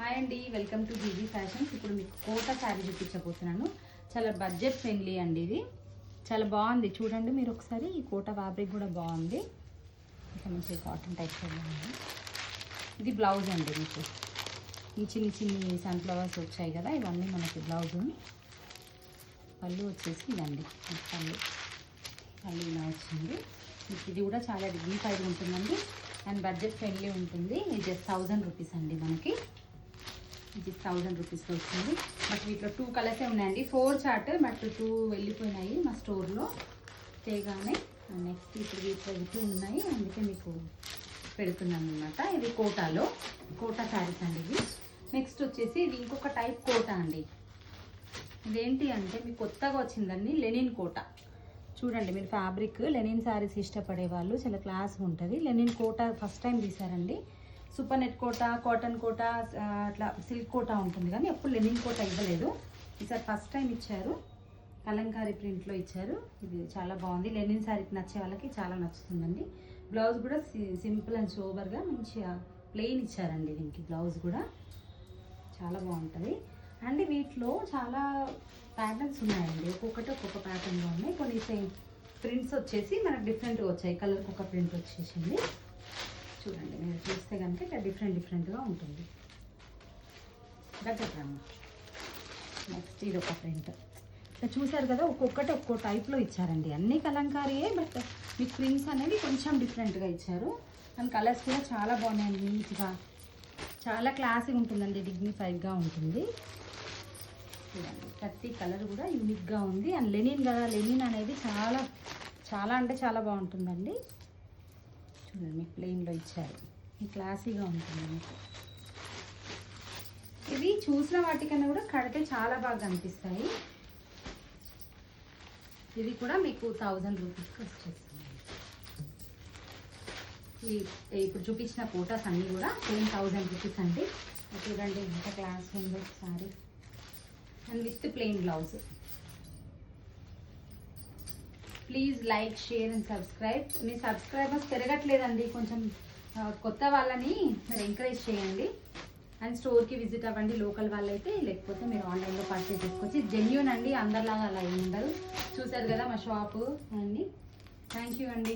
Hi అండి, welcome to GG fashions. ఇప్పుడు మీకు కోటా శారీ చూపించబోతున్నాను. చాలా బడ్జెట్ ఫ్రెండ్లీ అండి. ఇది చాలా బాగుంది, చూడండి మీరు ఒకసారి. ఈ కోటా ఫ్యాబ్రిక్ కూడా బాగుంది, ఇంకా మంచి కాటన్ టైప్ బాగుంది. ఇది బ్లౌజ్ అండి. మీకు ఈ చిన్ని సన్ఫ్లవర్స్ వచ్చాయి కదా, ఇవన్నీ మనకి బ్లౌజు. పళ్ళు వచ్చేసి ఇదండి, పళ్ళు ఇలా వచ్చింది. మీకు ఇది కూడా చాలా డిగ్నిఫైడ్ ఉంటుందండి అండ్ బడ్జెట్ ఫ్రెండ్లీ ఉంటుంది. ఇది జస్ట్ 1000 రూపీస్ అండి. మనకి ఇది 1000 రూపీస్లో వస్తుంది. బట్ వీటిలో 2 కలర్సే ఉన్నాయండి. 4 చార్ట్ బట్ 2 వెళ్ళిపోయినాయి మా స్టోర్లో తేగానే. నెక్స్ట్ ఇప్పుడు వీటిలో 2 ఉన్నాయి, అందుకే మీకు పెడుతున్నాను అనమాట. ఇది కోటా శారీస్ అండి ఇవి. నెక్స్ట్ వచ్చేసి ఇది ఇంకొక టైప్ కోటా అండి. ఇదేంటి అంటే మీకు కొత్తగా వచ్చిందండి, లెనిన్ కోటా. చూడండి మీరు, ఫ్యాబ్రిక్ లెనిన్ శారీస్ ఇష్టపడే వాళ్ళు చాలా క్లాస్ ఉంటుంది. లెనిన్ కోటా ఫస్ట్ టైం తీసారండి. Super net Kota, cotton Kota, అట్లా సిల్క్ కోటా ఉంటుంది కానీ ఎప్పుడు లెనిన్ కోటా ఇవ్వలేదు. ఈసారి ఫస్ట్ టైం ఇచ్చారు. కలంకారీ ప్రింట్లో ఇచ్చారు. ఇది చాలా బాగుంది. లెనిన్ శారీకి నచ్చే వాళ్ళకి చాలా నచ్చుతుందండి. బ్లౌజ్ కూడా సింపుల్ అండ్ సోబర్గా మంచిగా ప్లెయిన్ ఇచ్చారండి. దీనికి బ్లౌజ్ కూడా చాలా బాగుంటుంది. అండ్ వీటిలో చాలా ప్యాటర్న్స్ ఉన్నాయండి. ఒక్కొక్క ప్యాటర్న్లో ఉన్నాయి. కొన్ని సేమ్ ప్రింట్స్ వచ్చేసి మనకు డిఫరెంట్గా వచ్చాయి. కలర్కి ఒక ప్రింట్ వచ్చేసింది. చూడండి మీరు చూస్తే కనుక ఇట్లా డిఫరెంట్గా ఉంటుంది. దగ్గర నెక్స్ట్ ఇది ఒక ప్రింట్. ఇట్లా చూసారు కదా, ఒక్కో టైప్లో ఇచ్చారండి. అన్ని కలంకారీయే, బట్ మీకు ప్రింట్స్ అనేవి కొంచెం డిఫరెంట్గా ఇచ్చారు. అండ్ కలర్స్ కూడా చాలా బాగున్నాయండి. నీట్గా చాలా క్లాసిక్ ఉంటుందండి, డిగ్నిఫైడ్గా ఉంటుంది. చూడండి ప్రతి కలర్ కూడా యూనిక్గా ఉంది. అండ్ లెనిన్ కదా, లెనిన్ అనేది చాలా అంటే చాలా బాగుంటుందండి. చూడండి మీకు ప్లెయిన్లో ఇచ్చారు. ఈ క్లాసీగా ఉంటుంది మీకు. ఇవి చూసిన వాటికన్నా కూడా కడితే చాలా బాగా అనిపిస్తాయి. ఇది కూడా మీకు 1000 రూపీస్కి వచ్చేస్తుంది. ఇప్పుడు చూపించిన కోటాస్ అన్నీ కూడా సేమ్ 1000 రూపీస్ అండి. చూడండి ఎంత క్లాస్ ఉందో sari. And with plain blouse. Please like, share and subscribe. మీ సబ్స్క్రైబర్స్ పెరగట్లేదండి, కొంచెం కొత్త వాళ్ళని మీరు ఎంకరేజ్ చేయండి. అండ్ స్టోర్కి విజిట్ అవ్వండి లోకల్ వాళ్ళైతే, లేకపోతే మీరు ఆన్లైన్లో పర్చేజ్ చేసుకోవచ్చు. జెన్యూన్ అండి, అందరిలాగా అలా ఏమి ఉండదు. చూసారు కదా మా షాపు అన్నీ. థ్యాంక్ యూ అండి.